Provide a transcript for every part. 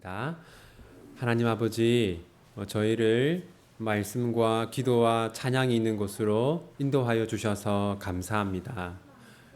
기도하겠습니다. 하나님 아버지, 저희를 말씀과 기도와 찬양이 있는 곳으로 인도하여 주셔서 감사합니다.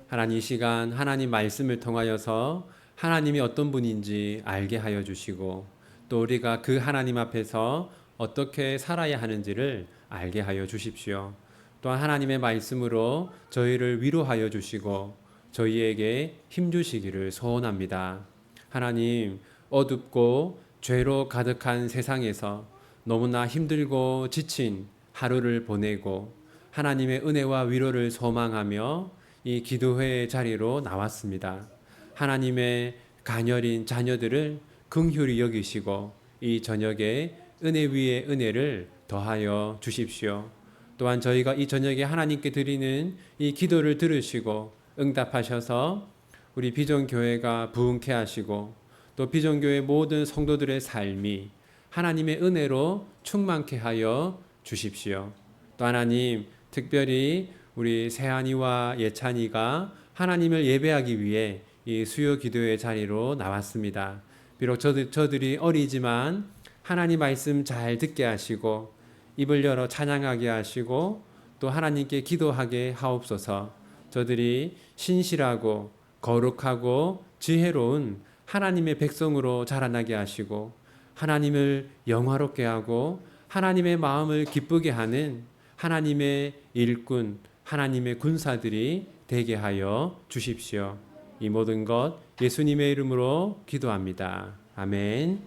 하나님, 이 시간 하나님 말씀을 통하여서 하나님이 어떤 분인지 알게 하여 주시고, 또 우리가 그 하나님 앞에서 어떻게 살아야 하는지를 알게 하여 주십시오. 또한 하나님의 말씀으로 저희를 위로하여 주시고 저희에게 힘 주시기를 소원합니다. 하나님, 어둡고 죄로 가득한 세상에서 너무나 힘들고 지친 하루를 보내고 하나님의 은혜와 위로를 소망하며 이 기도회의 자리로 나왔습니다. 하나님의 가녀린 자녀들을 긍휼히 여기시고 이 저녁에 은혜 위에 은혜를 더하여 주십시오. 또한 저희가 이 저녁에 하나님께 드리는 이 기도를 들으시고 응답하셔서 우리 비전교회가 부흥케 하시고 또 비전교회 모든 성도들의 삶이 하나님의 은혜로 충만케 하여 주십시오. 또 하나님, 특별히 우리 세한이와 예찬이가 하나님을 예배하기 위해 이 수요 기도의 자리로 나왔습니다. 비록 저들이 어리지만 하나님 말씀 잘 듣게 하시고 입을 열어 찬양하게 하시고 또 하나님께 기도하게 하옵소서. 저들이 신실하고 거룩하고 지혜로운 하나님의 백성으로 자라나게 하시고 하나님을 영화롭게 하고 하나님의 마음을 기쁘게 하는 하나님의 일꾼, 하나님의 군사들이 되게 하여 주십시오. 이 모든 것 예수님의 이름으로 기도합니다. 아멘.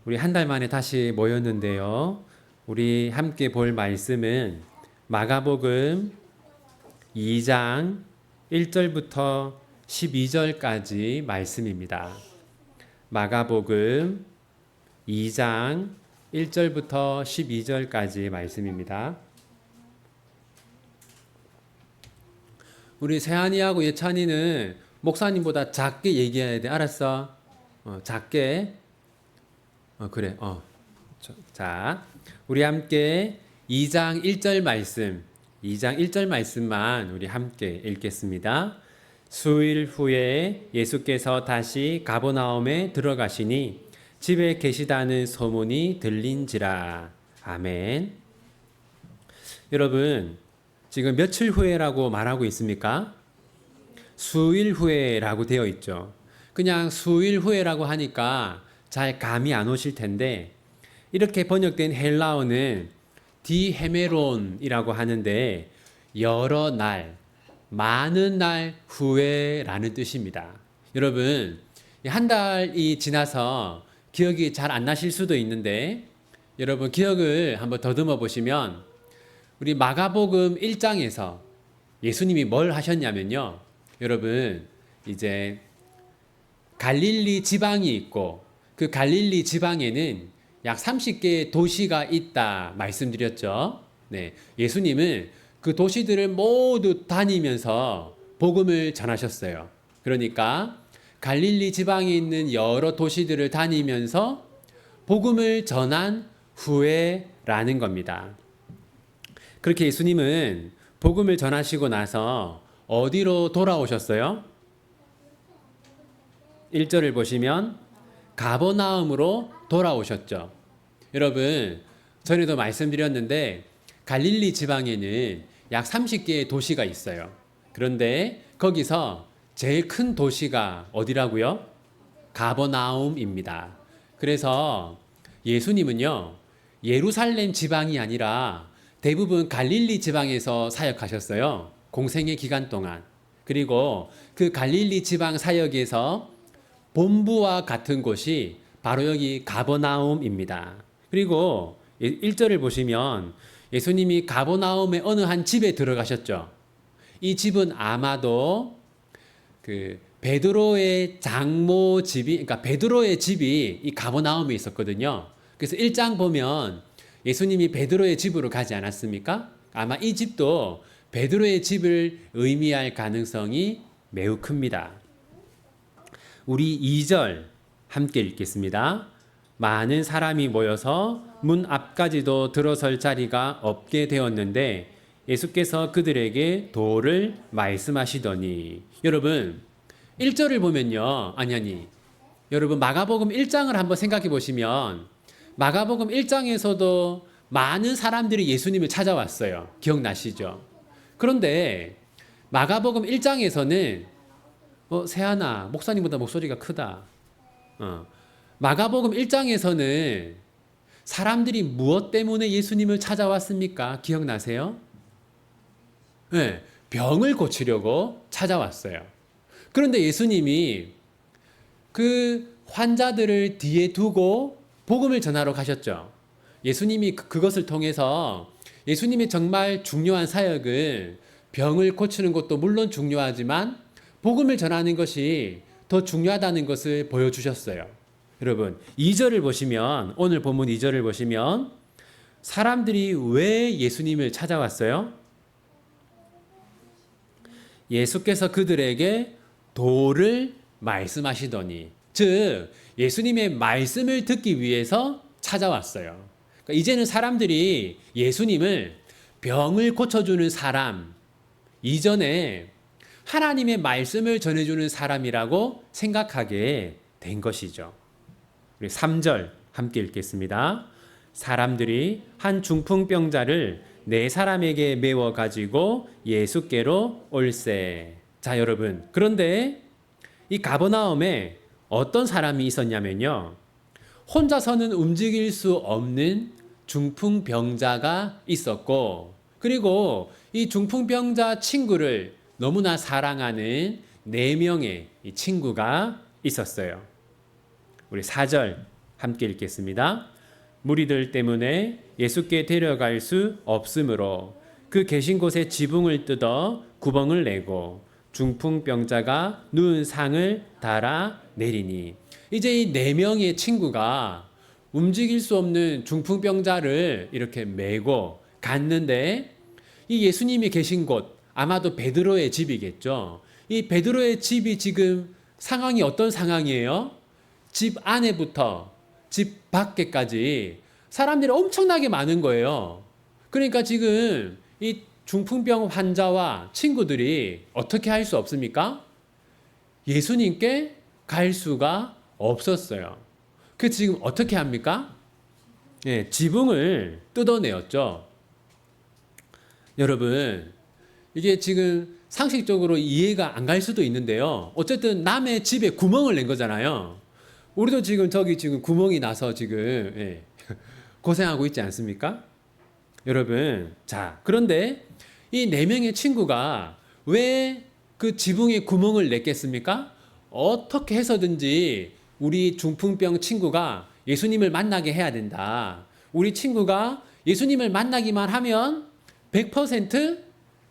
우리 한 달 만에 다시 모였는데요. 우리 함께 볼 말씀은 마가복음 2장 1절부터 12절까지 말씀입니다. 마가복음 2장 1절부터 12절까지 말씀입니다. 우리 세한이하고 예찬이는 목사님보다 작게 얘기해야 돼. 알았어? 작게. 그래. 자, 우리 함께 2장 1절 말씀, 2장 1절 말씀만 우리 함께 읽겠습니다. 수일 후에 예수께서 다시 가버나움에 들어가시니 집에 계시다는 소문이 들린지라. 아멘. 여러분, 지금 며칠 후에라고 말하고 있습니까? 수일 후에라고 되어 있죠. 그냥 수일 후에라고 하니까 잘 감이 안 오실 텐데 이렇게 번역된 헬라어는 디헤메론이라고 하는데 여러 날, 많은 날 후에라는 뜻입니다. 여러분, 한 달이 지나서 기억이 잘 안 나실 수도 있는데 여러분 기억을 한번 더듬어 보시면 우리 마가복음 1장에서 예수님이 뭘 하셨냐면요. 여러분, 이제 갈릴리 지방이 있고 그 갈릴리 지방에는 약 30개의 도시가 있다 말씀드렸죠. 네, 예수님은 그 도시들을 모두 다니면서 복음을 전하셨어요. 그러니까 갈릴리 지방에 있는 여러 도시들을 다니면서 복음을 전한 후에라는 겁니다. 그렇게 예수님은 복음을 전하시고 나서 어디로 돌아오셨어요? 1절을 보시면 가버나움으로 돌아오셨죠. 여러분, 전에도 말씀드렸는데 갈릴리 지방에는 약 30개의 도시가 있어요. 그런데 거기서 제일 큰 도시가 어디라고요? 가버나움입니다. 그래서 예수님은요, 예루살렘 지방이 아니라 대부분 갈릴리 지방에서 사역하셨어요. 공생의 기간 동안. 그리고 그 갈릴리 지방 사역에서 본부와 같은 곳이 바로 여기 가버나움입니다. 그리고 1절을 보시면 예수님이 가버나움의 어느 한 집에 들어가셨죠. 이 집은 아마도 그 베드로의 장모 집이, 그러니까 베드로의 집이 이 가버나움에 있었거든요. 그래서 1장 보면 예수님이 베드로의 집으로 가지 않았습니까? 아마 이 집도 베드로의 집을 의미할 가능성이 매우 큽니다. 우리 2절 함께 읽겠습니다. 많은 사람이 모여서 문 앞까지도 들어설 자리가 없게 되었는데 예수께서 그들에게 도를 말씀하시더니. 여러분, 1절을 보면요. 아니 여러분 마가복음 1장을 한번 생각해 보시면 마가복음 1장에서도 많은 사람들이 예수님을 찾아왔어요. 기억나시죠? 그런데 마가복음 1장에서는 세하나 목사님보다 목소리가 크다. 마가복음 1장에서는 사람들이 무엇 때문에 예수님을 찾아왔습니까? 기억나세요? 네, 병을 고치려고 찾아왔어요. 그런데 예수님이 그 환자들을 뒤에 두고 복음을 전하러 가셨죠. 예수님이 그것을 통해서 예수님의 정말 중요한 사역은 병을 고치는 것도 물론 중요하지만 복음을 전하는 것이 더 중요하다는 것을 보여주셨어요. 여러분 2절을 보시면 오늘 본문 2절을 보시면 사람들이 왜 예수님을 찾아왔어요? 예수께서 그들에게 도를 말씀하시더니 즉 예수님의 말씀을 듣기 위해서 찾아왔어요. 그러니까 이제는 사람들이 예수님을 병을 고쳐주는 사람 이전에 하나님의 말씀을 전해주는 사람이라고 생각하게 된 것이죠. 우리 3절 함께 읽겠습니다. 사람들이 한 중풍병자를 네 사람에게 메워 가지고 예수께로 올세. 자 여러분 그런데 이 가버나움에 어떤 사람이 있었냐면요. 혼자서는 움직일 수 없는 중풍병자가 있었고 그리고 이 중풍병자 친구를 너무나 사랑하는 4명의 친구가 있었어요. 우리 4절 함께 읽겠습니다. 무리들 때문에 예수께 데려갈 수 없으므로 그 계신 곳에 지붕을 뜯어 구멍을 내고 중풍병자가 누운 상을 달아 내리니 이제 이 4명의 친구가 움직일 수 없는 중풍병자를 이렇게 메고 갔는데 이 예수님이 계신 곳 아마도 베드로의 집이겠죠. 이 베드로의 집이 지금 상황이 어떤 상황이에요? 집 안에부터 집 밖에까지 사람들이 엄청나게 많은 거예요. 그러니까 지금 이 중풍병 환자와 친구들이 어떻게 할 수 없습니까? 예수님께 갈 수가 없었어요. 그 지금 어떻게 합니까? 예, 지붕을 뜯어내었죠. 여러분, 이게 지금 상식적으로 이해가 안 갈 수도 있는데요. 어쨌든 남의 집에 구멍을 낸 거잖아요. 우리도 지금 저기 지금 구멍이 나서 지금 예, 고생하고 있지 않습니까? 여러분, 자, 그런데 이 4명의 친구가 왜 그 지붕에 구멍을 냈겠습니까? 어떻게 해서든지 우리 중풍병 친구가 예수님을 만나게 해야 된다. 우리 친구가 예수님을 만나기만 하면 100%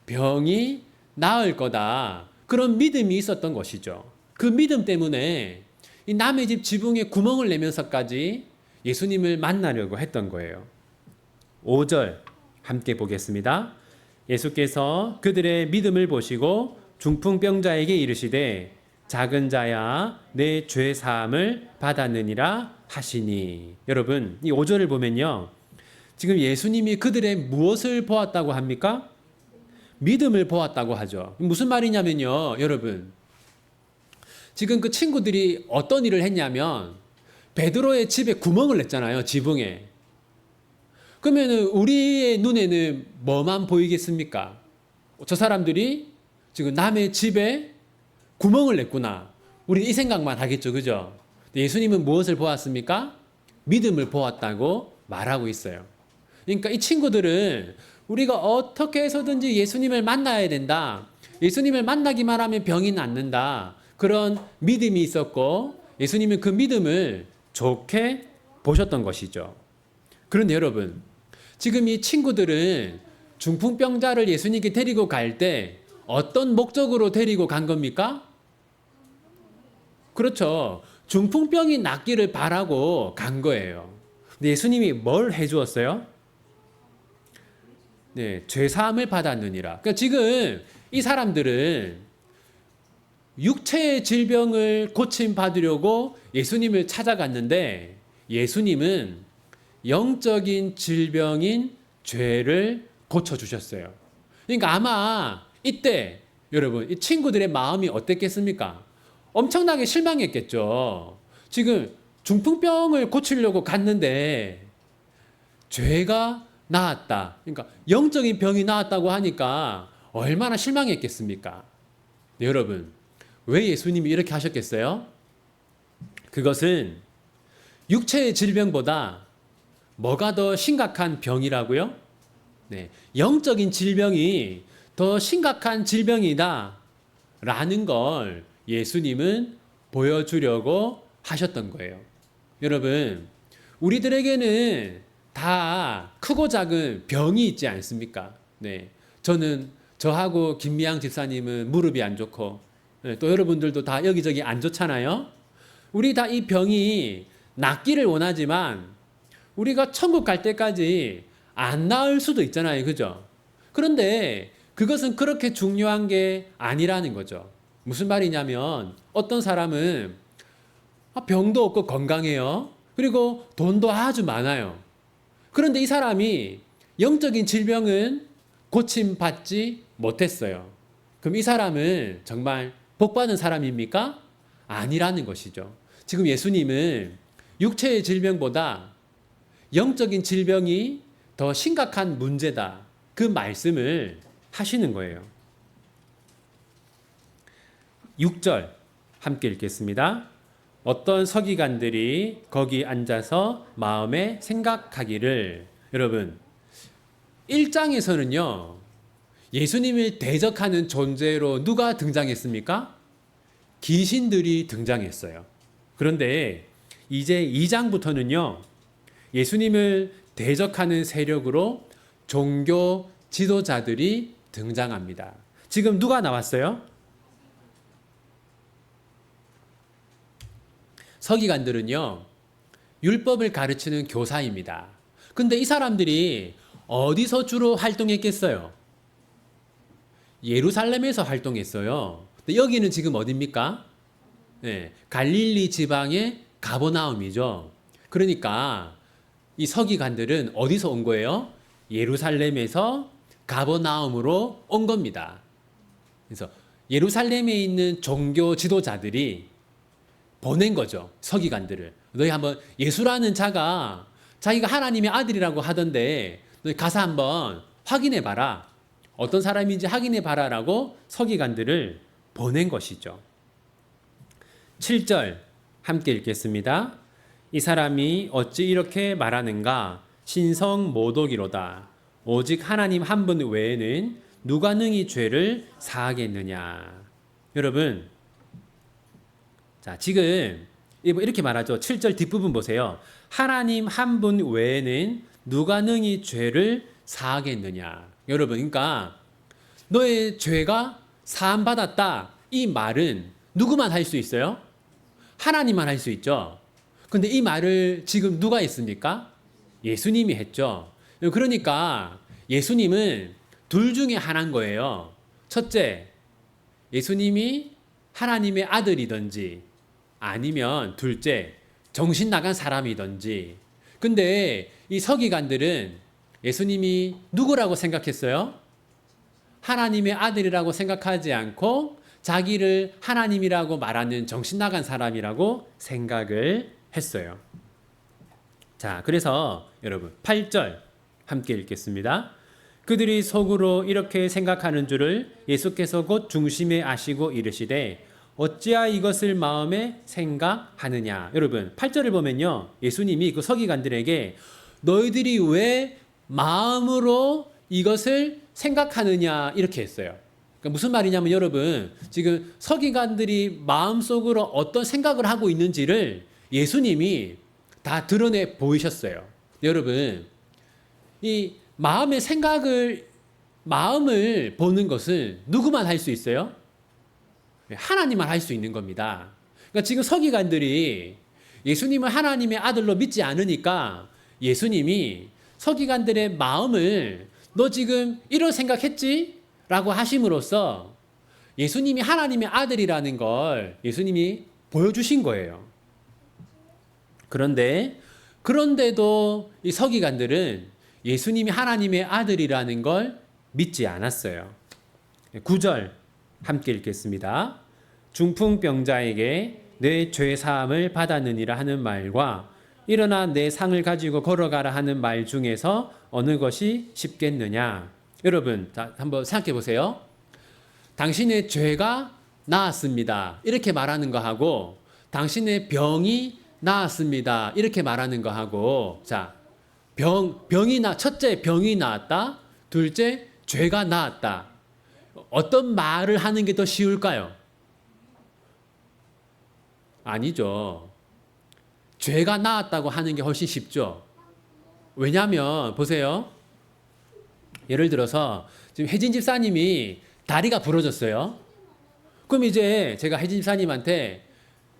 병이 나을 거다. 그런 믿음이 있었던 것이죠. 그 믿음 때문에 이 남의 집 지붕에 구멍을 내면서까지 예수님을 만나려고 했던 거예요. 5절 함께 보겠습니다. 예수께서 그들의 믿음을 보시고 중풍병자에게 이르시되 작은 자야 내 죄 사함을 받았느니라 하시니. 여러분 이 5절을 보면요. 지금 예수님이 그들의 무엇을 보았다고 합니까? 믿음을 보았다고 하죠. 무슨 말이냐면요. 여러분 지금 그 친구들이 어떤 일을 했냐면 베드로의 집에 구멍을 냈잖아요. 지붕에. 그러면 우리의 눈에는 뭐만 보이겠습니까? 저 사람들이 지금 남의 집에 구멍을 냈구나. 우리는 이 생각만 하겠죠. 그죠? 예수님은 무엇을 보았습니까? 믿음을 보았다고 말하고 있어요. 그러니까 이 친구들은 우리가 어떻게 해서든지 예수님을 만나야 된다. 예수님을 만나기만 하면 병이 낫는다. 그런 믿음이 있었고 예수님은 그 믿음을 좋게 보셨던 것이죠. 그런데 여러분, 지금 이 친구들은 중풍병자를 예수님께 데리고 갈 때 어떤 목적으로 데리고 간 겁니까? 그렇죠. 중풍병이 낫기를 바라고 간 거예요. 근데 예수님이 뭘 해주었어요? 네, 죄사함을 받았느니라. 그러니까 지금 이 사람들은 육체의 질병을 고침받으려고 예수님을 찾아갔는데 예수님은 영적인 질병인 죄를 고쳐주셨어요. 그러니까 아마 이때 여러분 이 친구들의 마음이 어땠겠습니까? 엄청나게 실망했겠죠. 지금 중풍병을 고치려고 갔는데 죄가 나았다. 그러니까 영적인 병이 나았다고 하니까 얼마나 실망했겠습니까? 네, 여러분, 왜 예수님이 이렇게 하셨겠어요? 그것은 육체의 질병보다 뭐가 더 심각한 병이라고요? 네, 영적인 질병이 더 심각한 질병이다 라는 걸 예수님은 보여주려고 하셨던 거예요. 여러분, 우리들에게는 다 크고 작은 병이 있지 않습니까? 네, 저하고 김미양 집사님은 무릎이 안 좋고, 네, 또 여러분들도 다 여기저기 안 좋잖아요. 우리 다 이 병이 낫기를 원하지만 우리가 천국 갈 때까지 안 나을 수도 있잖아요. 그죠? 그런데 그것은 그렇게 중요한 게 아니라는 거죠. 무슨 말이냐면 어떤 사람은 병도 없고 건강해요. 그리고 돈도 아주 많아요. 그런데 이 사람이 영적인 질병은 고침받지 못했어요. 그럼 이 사람은 정말 복받은 사람입니까? 아니라는 것이죠. 지금 예수님은 육체의 질병보다 영적인 질병이 더 심각한 문제다. 그 말씀을 하시는 거예요. 6절 함께 읽겠습니다. 어떤 서기관들이 거기 앉아서 마음에 생각하기를. 여러분, 1장에서는요 예수님을 대적하는 존재로 누가 등장했습니까? 귀신들이 등장했어요. 그런데 이제 2장부터는요 예수님을 대적하는 세력으로 종교 지도자들이 등장합니다. 지금 누가 나왔어요? 서기관들은요 율법을 가르치는 교사입니다. 근데 이 사람들이 어디서 주로 활동했겠어요? 예루살렘에서 활동했어요. 근데 여기는 지금 어디입니까? 네, 갈릴리 지방의 가버나움이죠. 그러니까 이 서기관들은 어디서 온 거예요? 예루살렘에서 가버나움으로 온 겁니다. 그래서 예루살렘에 있는 종교 지도자들이 보낸 거죠. 서기관들을. 너희 한번 예수라는 자가 자기가 하나님의 아들이라고 하던데 너희 가서 한번 확인해 봐라. 어떤 사람인지 확인해 봐라라고 서기관들을 보낸 것이죠. 7절 함께 읽겠습니다. 이 사람이 어찌 이렇게 말하는가? 신성 모독이로다. 오직 하나님 한 분 외에는 누가 능히 죄를 사하겠느냐. 여러분, 자, 지금 이렇게 말하죠. 7절 뒷부분 보세요. 하나님 한 분 외에는 누가 능히 죄를 사하겠느냐. 여러분, 그러니까 너의 죄가 사함받았다. 이 말은 누구만 할 수 있어요? 하나님만 할 수 있죠. 근데 이 말을 지금 누가 했습니까? 예수님이 했죠. 그러니까 예수님은 둘 중에 하나인 거예요. 첫째, 예수님이 하나님의 아들이든지 아니면 둘째, 정신 나간 사람이든지. 근데 이 서기관들은 예수님이 누구라고 생각했어요? 하나님의 아들이라고 생각하지 않고 자기를 하나님이라고 말하는 정신 나간 사람이라고 생각을 했어요. 자, 그래서 여러분 8절 함께 읽겠습니다. 그들이 속으로 이렇게 생각하는 줄을 예수께서 곧 중심에 아시고 이르시되 어찌하여 이것을 마음에 생각하느냐. 여러분 8절을 보면요 예수님이 그 서기관들에게 너희들이 왜 마음으로 이것을 생각하느냐 이렇게 했어요. 그러니까 무슨 말이냐면 여러분 지금 서기관들이 마음속으로 어떤 생각을 하고 있는지를 예수님이 다 드러내 보이셨어요. 여러분 이 마음의 마음을 보는 것은 누구만 할 수 있어요? 하나님만 할 수 있는 겁니다. 그러니까 지금 서기관들이 예수님을 하나님의 아들로 믿지 않으니까 예수님이 서기관들의 마음을 너 지금 이런 생각했지? 라고 하심으로써 예수님이 하나님의 아들이라는 걸 예수님이 보여주신 거예요. 그런데도 이 서기관들은 예수님이 하나님의 아들이라는 걸 믿지 않았어요. 9절 함께 읽겠습니다. 중풍병자에게 내 죄 사함을 받았느니라 하는 말과 일어나 내 상을 가지고 걸어가라 하는 말 중에서 어느 것이 쉽겠느냐? 여러분, 자, 한번 생각해 보세요. 당신의 죄가 나았습니다. 이렇게 말하는 거 하고 당신의 병이 나았습니다. 이렇게 말하는 거 하고 자, 첫째 병이 나았다. 둘째 죄가 나았다. 어떤 말을 하는 게 더 쉬울까요? 아니죠. 죄가 나았다고 하는 게 훨씬 쉽죠. 왜냐하면 보세요. 예를 들어서 지금 혜진 집사님이 다리가 부러졌어요. 그럼 이제 제가 혜진 집사님한테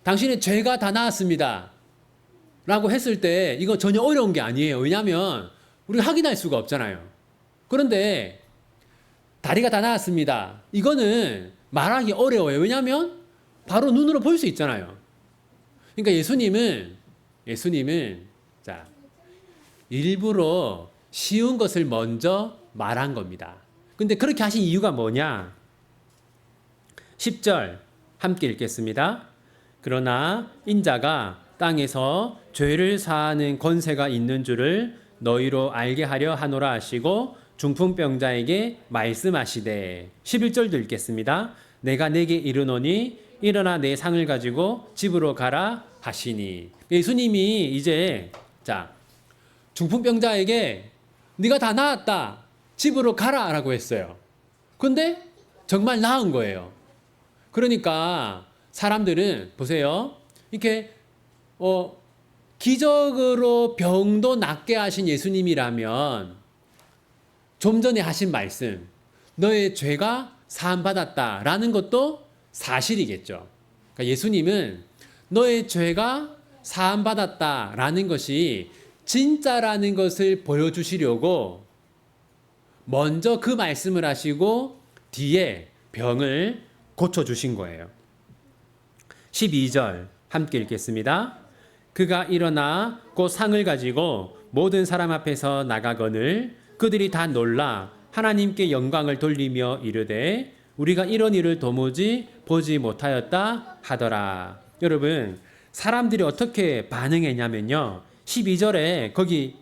당신의 죄가 다 나았습니다 라고 했을 때 이거 전혀 어려운 게 아니에요. 왜냐하면 우리가 확인할 수가 없잖아요. 그런데 다리가 다 나았습니다. 이거는 말하기 어려워요. 왜냐하면 바로 눈으로 볼 수 있잖아요. 그러니까 예수님은 자, 일부러 쉬운 것을 먼저 말한 겁니다. 근데 그렇게 하신 이유가 뭐냐? 10절 함께 읽겠습니다. 그러나 인자가 땅에서 죄를 사하는 권세가 있는 줄을 너희로 알게 하려 하노라 하시고 중풍병자에게 말씀하시되 11절도 읽겠습니다. 내가 내게 이르노니 일어나 내 상을 가지고 집으로 가라 하시니. 예수님이 이제 자, 중풍병자에게 네가 다 나았다. 집으로 가라라고 했어요. 근데 정말 나은 거예요. 그러니까 사람들은 보세요. 이렇게 기적으로 병도 낫게 하신 예수님이라면 좀 전에 하신 말씀, 너의 죄가 사함받았다라는 것도 사실이겠죠. 그러니까 예수님은 너의 죄가 사함받았다라는 것이 진짜라는 것을 보여주시려고 먼저 그 말씀을 하시고 뒤에 병을 고쳐주신 거예요. 12절 함께 읽겠습니다. 그가 일어나 곧 상을 가지고 모든 사람 앞에서 나가거늘 그들이 다 놀라 하나님께 영광을 돌리며 이르되 우리가 이런 일을 도무지 보지 못하였다 하더라. 여러분, 사람들이 어떻게 반응했냐면요. 12절에 거기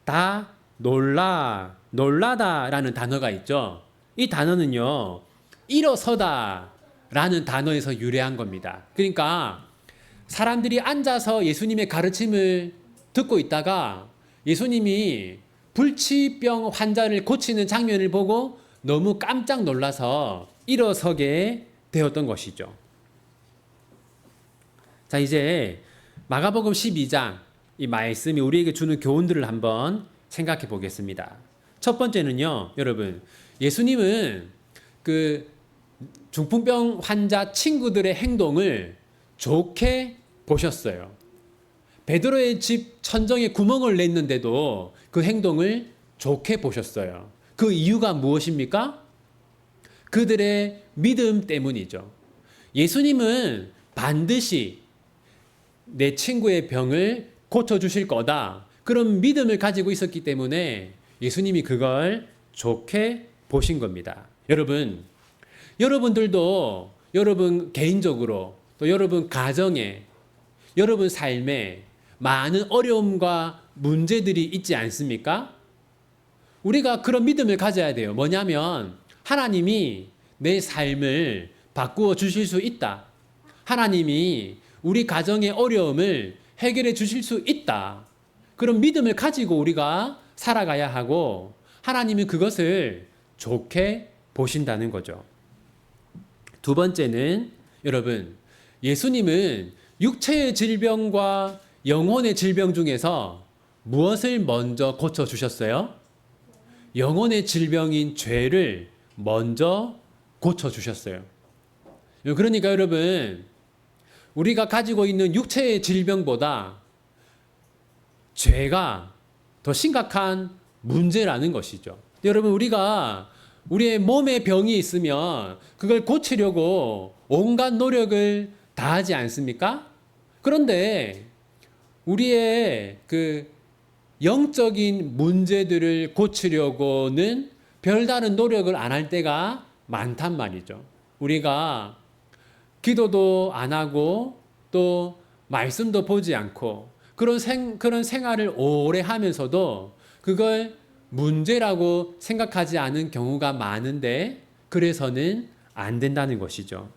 다 놀라다라는 단어가 있죠. 이 단어는요. 일어서다라는 단어에서 유래한 겁니다. 그러니까 사람들이 앉아서 예수님의 가르침을 듣고 있다가 예수님이 불치병 환자를 고치는 장면을 보고 너무 깜짝 놀라서 일어서게 되었던 것이죠. 자, 이제 마가복음 12장 이 말씀이 우리에게 주는 교훈들을 한번 생각해 보겠습니다. 첫 번째는요, 여러분, 예수님은 그 중풍병 환자 친구들의 행동을 좋게 보셨어요. 베드로의 집 천정에 구멍을 냈는데도 그 행동을 좋게 보셨어요. 그 이유가 무엇입니까? 그들의 믿음 때문이죠. 예수님은 반드시 내 친구의 병을 고쳐주실 거다. 그런 믿음을 가지고 있었기 때문에 예수님이 그걸 좋게 보신 겁니다. 여러분들도 여러분 개인적으로 또 여러분 가정에 여러분 삶에 많은 어려움과 문제들이 있지 않습니까? 우리가 그런 믿음을 가져야 돼요. 뭐냐면 하나님이 내 삶을 바꾸어 주실 수 있다. 하나님이 우리 가정의 어려움을 해결해 주실 수 있다. 그런 믿음을 가지고 우리가 살아가야 하고 하나님은 그것을 좋게 보신다는 거죠. 두 번째는 여러분, 예수님은 육체의 질병과 영혼의 질병 중에서 무엇을 먼저 고쳐주셨어요? 영혼의 질병인 죄를 먼저 고쳐주셨어요. 그러니까 여러분, 우리가 가지고 있는 육체의 질병보다 죄가 더 심각한 문제라는 것이죠. 여러분, 우리가 우리의 몸에 병이 있으면 그걸 고치려고 온갖 노력을 다하지 않습니까? 그런데 우리의 그 영적인 문제들을 고치려고는 별다른 노력을 안 할 때가 많단 말이죠. 우리가 기도도 안 하고 또 말씀도 보지 않고 그런 생활을 오래 하면서도 그걸 문제라고 생각하지 않은 경우가 많은데 그래서는 안 된다는 것이죠.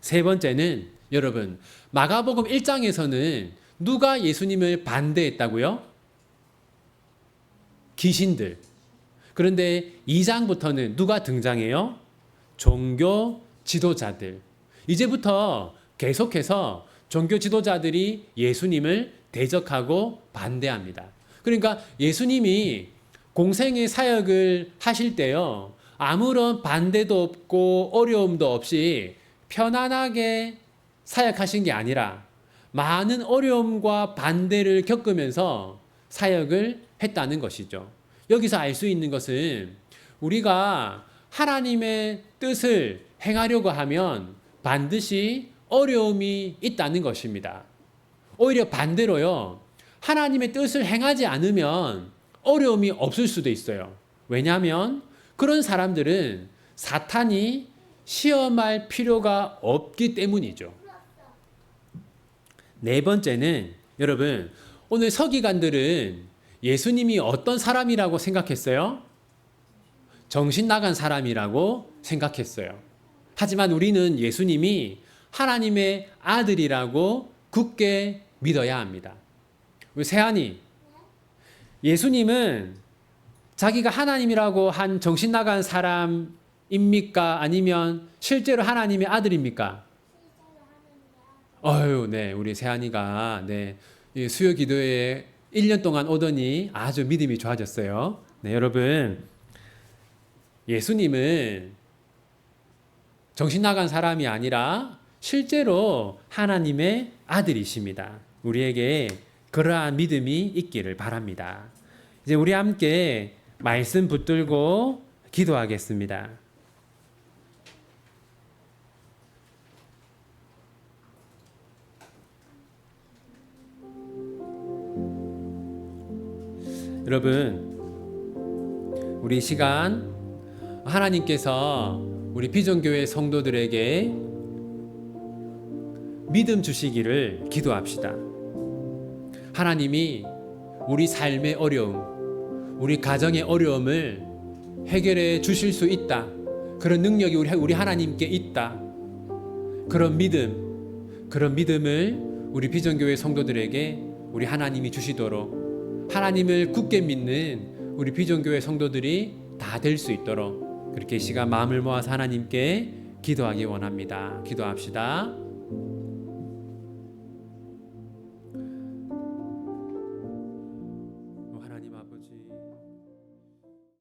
세 번째는 여러분 마가복음 1장에서는 누가 예수님을 반대했다고요? 귀신들. 그런데 2장부터는 누가 등장해요? 종교 지도자들. 이제부터 계속해서 종교 지도자들이 예수님을 대적하고 반대합니다. 그러니까 예수님이 공생의 사역을 하실 때요, 아무런 반대도 없고 어려움도 없이 편안하게 사역하신 게 아니라 많은 어려움과 반대를 겪으면서 사역을 했다는 것이죠. 여기서 알 수 있는 것은 우리가 하나님의 뜻을 행하려고 하면 반드시 어려움이 있다는 것입니다. 오히려 반대로요, 하나님의 뜻을 행하지 않으면 어려움이 없을 수도 있어요. 왜냐하면 그런 사람들은 사탄이 시험할 필요가 없기 때문이죠. 네 번째는 여러분, 오늘 서기관들은 예수님이 어떤 사람이라고 생각했어요? 정신 나간 사람이라고 생각했어요. 하지만 우리는 예수님이 하나님의 아들이라고 굳게 믿어야 합니다. 우리 세안이, 예수님은 자기가 하나님이라고 한 정신 나간 사람입니까? 아니면 실제로 하나님의 아들입니까? 네, 우리 세안이가 수요 기도에 1년 동안 오더니 아주 믿음이 좋아졌어요. 네, 여러분, 예수님은 정신 나간 사람이 아니라 실제로 하나님의 아들이십니다. 우리에게 그러한 믿음이 있기를 바랍니다. 이제 우리 함께 말씀 붙들고 기도하겠습니다. 여러분, 우리 시간 하나님께서 우리 비전교회 성도들에게 믿음 주시기를 기도합시다. 하나님이 우리 삶의 어려움, 우리 가정의 어려움을 해결해 주실 수 있다. 그런 능력이 우리 하나님께 있다. 그런 믿음을 우리 비전교회 성도들에게 우리 하나님이 주시도록, 하나님을 굳게 믿는 우리 비전교회 성도들이 다 될 수 있도록 그렇게 이 시간 마음을 모아서 하나님께 기도하기 원합니다. 기도합시다.